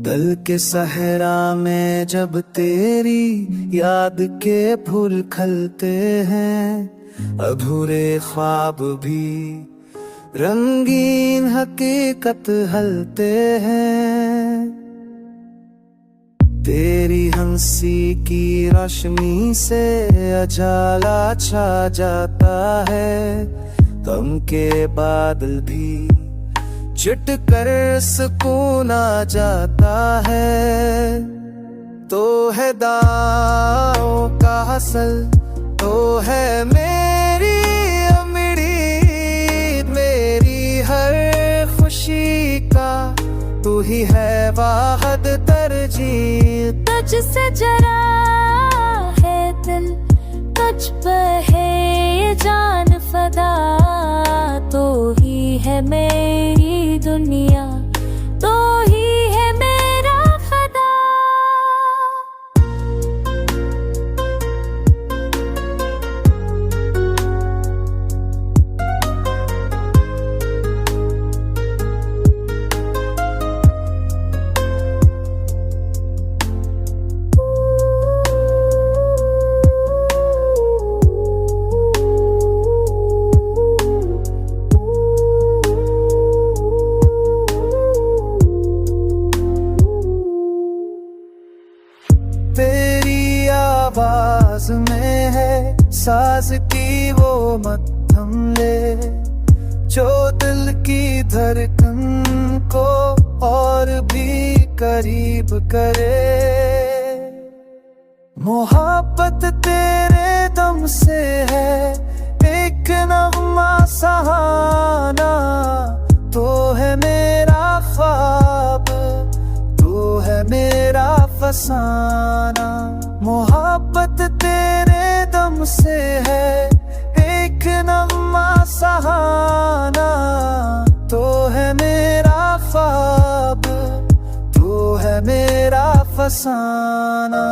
दिल के सहरा में जब तेरी याद के फूल खलते हैं, अधूरे ख्वाब भी रंगीन हकीकत हलते हैं। तेरी हंसी की रोशनी से अजाला छा जाता है, गम के बादल भी चिट कर सुकून आ जाता है। तो है दाओं का हसल, तो है मेरी उम्मीद, मेरी हर खुशी का तू ही है वाहद तरजीह। तुझसे जरा है दिल, तुझ पर है ये जान फदा, तो ही है मेरी दुनिया, तो ही है मेरा फदा। तेरी आवाज में है साज की वो मध्यम ले, जो दिल की धड़कन को और भी करीब करे। मोहब्बत तेरे दम से है एक नगमा सहाना, तो है मेरा ख्वाब, तो है मेरा फसाना। मोहब्बत तेरे दम से है एक नगमा सहाना, तो है मेरा ख्वाब, तो है मेरा फसाना।